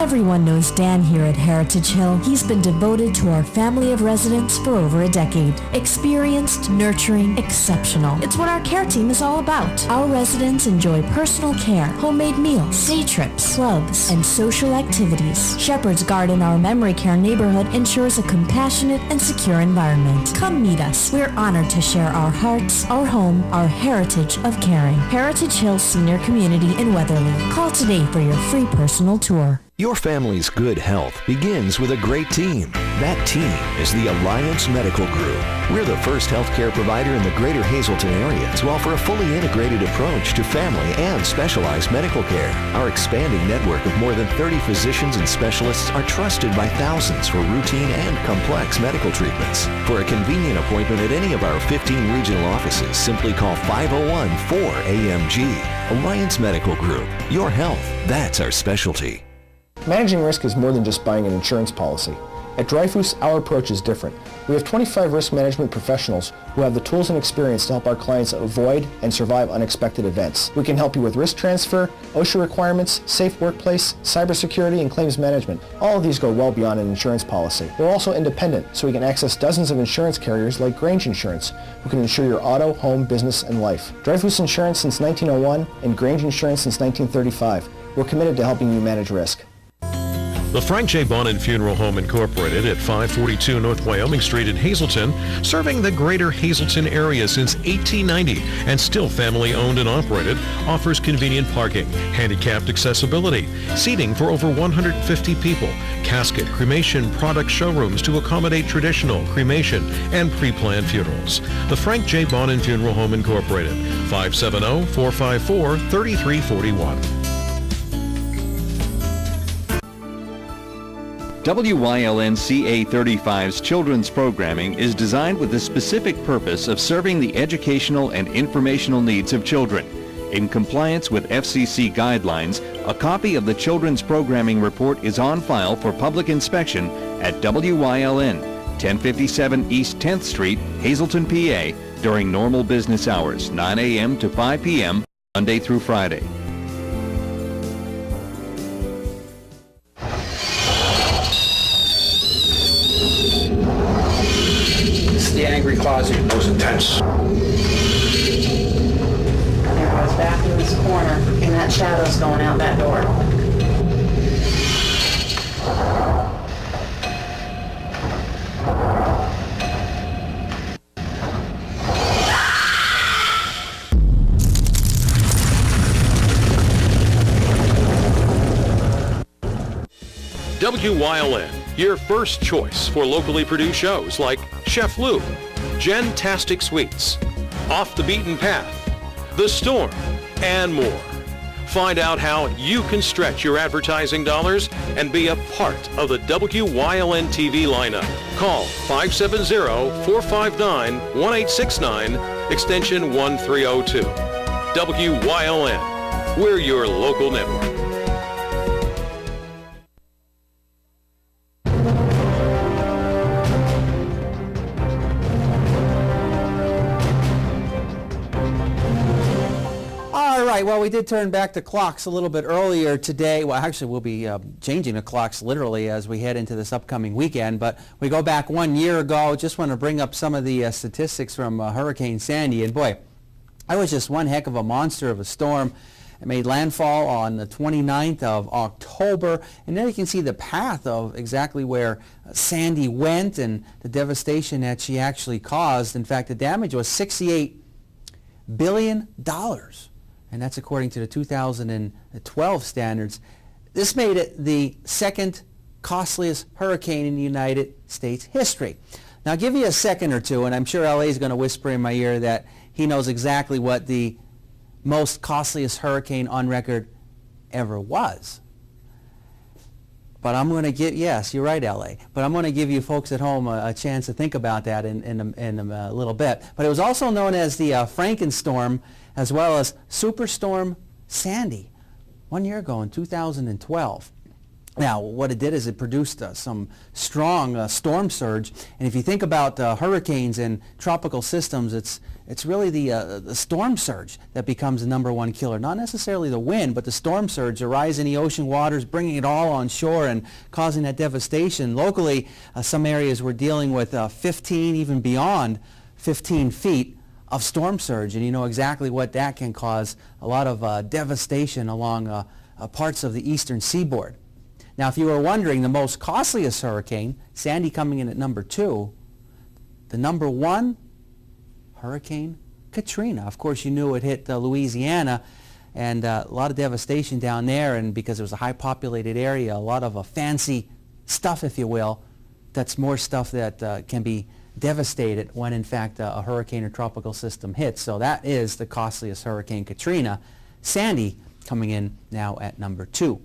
Everyone knows Dan here at Heritage Hill. He's been devoted to our family of residents for over a decade. Experienced, nurturing, exceptional. It's what our care team is all about. Our residents enjoy personal care, homemade meals, day trips, clubs, and social activities. Shepherd's Garden, our memory care neighborhood, ensures a compassionate and secure environment. Come meet us. We're honored to share our hearts, our home, our heritage of caring. Heritage Hill Senior Community in Weatherly. Call today for your free personal tour. Your family's good health begins with a great team. That team is the Alliance Medical Group. We're the first healthcare provider in the greater Hazleton area to offer a fully integrated approach to family and specialized medical care. Our expanding network of more than 30 physicians and specialists are trusted by thousands for routine and complex medical treatments. For a convenient appointment at any of our 15 regional offices, simply call 501-4AMG. Alliance Medical Group. Your health, that's our specialty. Managing risk is more than just buying an insurance policy. At Dreyfus, our approach is different. We have 25 risk management professionals who have the tools and experience to help our clients avoid and survive unexpected events. We can help you with risk transfer, OSHA requirements, safe workplace, cybersecurity, and claims management. All of these go well beyond an insurance policy. We're also independent, so we can access dozens of insurance carriers like Grange Insurance, who can insure your auto, home, business, and life. Dreyfus Insurance since 1901 and Grange Insurance since 1935. We're committed to helping you manage risk. The Frank J. Bonin Funeral Home Incorporated at 542 North Wyoming Street in Hazleton, serving the greater Hazleton area since 1890 and still family owned and operated, offers convenient parking, handicapped accessibility, seating for over 150 people, casket, cremation product showrooms to accommodate traditional, cremation, and pre-planned funerals. The Frank J. Bonin Funeral Home Incorporated, 570-454-3341. WYLN-CA35's children's programming is designed with the specific purpose of serving the educational and informational needs of children. In compliance with FCC guidelines, a copy of the children's programming report is on file for public inspection at WYLN, 1057 East 10th Street, Hazleton, PA, during normal business hours, 9 a.m. to 5 p.m., Monday through Friday. causing those intense. There goes back in this corner, and that shadow's going out that door. WYLN, your first choice for locally produced shows like Chef Lou, Jen-tastic Sweets, Off the Beaten Path, The Storm, and more. Find out how you can stretch your advertising dollars and be a part of the WYLN TV lineup. Call 570-459-1869, extension 1302. WYLN, we're your local network. Well, we did turn back the clocks a little bit earlier today. Well, actually, we'll be changing the clocks literally as we head into this upcoming weekend. But we go back 1 year ago. Just want to bring up some of the statistics from Hurricane Sandy. And boy, that was just one heck of a monster of a storm. It made landfall on the 29th of October. And there you can see the path of exactly where Sandy went and the devastation that she actually caused. In fact, the damage was $68 billion. And that's according to the 2012 standards. This made it the second costliest hurricane in the United States history. Now, I'll give you a second or two, and I'm sure LA is going to whisper in my ear that he knows exactly what the most costliest hurricane on record ever was. But I'm going to give, yes, you're right, LA, but I'm going to give you folks at home a chance to think about that in a little bit. But it was also known as the Frankenstorm, as well as Superstorm Sandy, 1 year ago in 2012. Now, what it did is it produced some strong storm surge. And if you think about hurricanes and tropical systems, it's really the storm surge that becomes the number one killer. Not necessarily the wind, but the storm surge, the rise in the ocean waters, bringing it all on shore and causing that devastation. Locally, some areas were dealing with 15, even beyond 15 feet of storm surge. And you know exactly what that can cause, a lot of devastation along parts of the eastern seaboard. Now, if you were wondering, the most costliest hurricane, Sandy coming in at number 2, the number 1, Hurricane Katrina. Of course, you knew it hit Louisiana, and a lot of devastation down there, and because it was a high-populated area, a lot of fancy stuff, if you will, that's more stuff that can be devastated when, in fact, a hurricane or tropical system hits. So that is the costliest hurricane, Katrina. Sandy coming in now at number 2.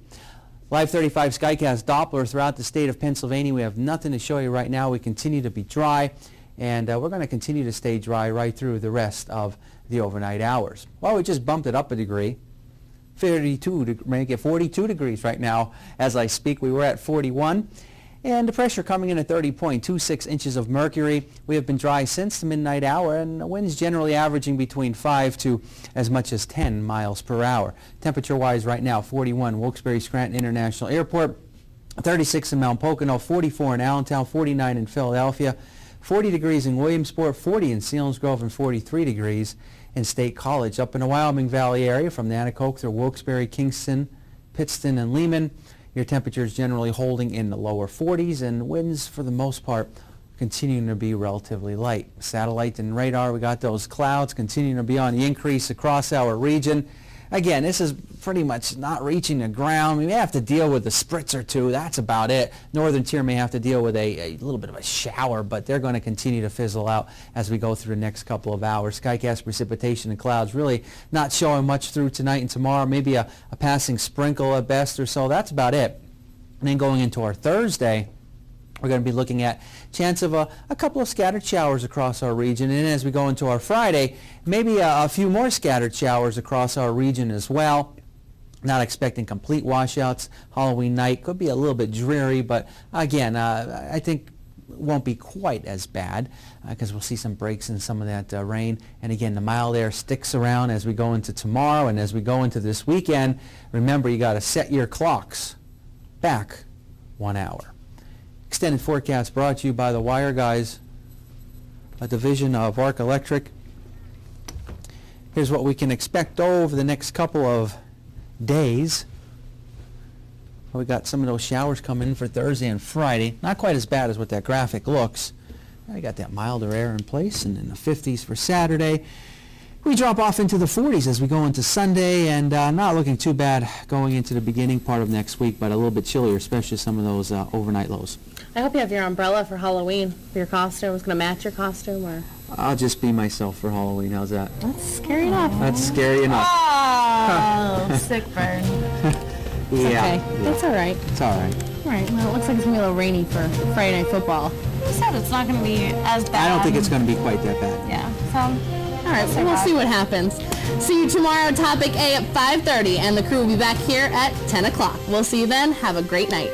Live 35 Skycast Doppler throughout the state of Pennsylvania. We have nothing to show you right now. We continue to be dry, and we're going to continue to stay dry right through the rest of the overnight hours. Well, we just bumped it up a degree. 42 to make it 42 degrees right now as I speak. We were at 41. And the pressure coming in at 30.26 inches of mercury. We have been dry since the midnight hour, and the winds generally averaging between 5 to as much as 10 miles per hour. Temperature-wise right now, 41 Wilkes-Barre-Scranton International Airport, 36 in Mount Pocono, 44 in Allentown, 49 in Philadelphia, 40 degrees in Williamsport, 40 in Selinsgrove, and 43 degrees in State College. Up in the Wyoming Valley area from Nanticoke through Wilkes-Barre, Kingston, Pittston, and Lehman, your temperatures generally holding in the lower 40s, and winds for the most part continuing to be relatively light. Satellite and radar, we got those clouds continuing to be on the increase across our region. Again, this is pretty much not reaching the ground. We may have to deal with a spritz or two. That's about it. Northern tier may have to deal with a little bit of a shower, but they're going to continue to fizzle out as we go through the next couple of hours. Skycast precipitation and clouds really not showing much through tonight and tomorrow. Maybe a passing sprinkle at best or so. That's about it. And then going into our Thursday, we're going to be looking at chance of a couple of scattered showers across our region. And as we go into our Friday, maybe a few more scattered showers across our region as well. Not expecting complete washouts. Halloween night could be a little bit dreary, but again, I think it won't be quite as bad because we'll see some breaks in some of that rain. And again, the mild air sticks around as we go into tomorrow and as we go into this weekend. Remember, you got to set your clocks back 1 hour. Extended forecast brought to you by the Wire Guys a division of Arc Electric. Here's what we can expect over the next couple of days. We got some of those showers coming in for Thursday and Friday. Not quite as bad as what that graphic looks. I got that milder air in place, and in the 50s for Saturday. We drop off into the 40s as we go into Sunday, and not looking too bad going into the beginning part of next week, but a little bit chillier, especially some of those overnight lows. I hope you have your umbrella for Halloween, for your costume. It's going to match your costume, or? I'll just be myself for Halloween. How's that? That's scary enough. That's scary enough. Oh, sick burn. It's yeah. okay. It's all right. It's all right. All right. Well, it looks like it's going to be a little rainy for Friday Night Football. You said it's not going to be as bad. I don't think it's going to be quite that bad. Yeah. So, all right. Well, we'll see what happens. See you tomorrow, Topic A at 5:30, and the crew will be back here at 10 o'clock. We'll see you then. Have a great night.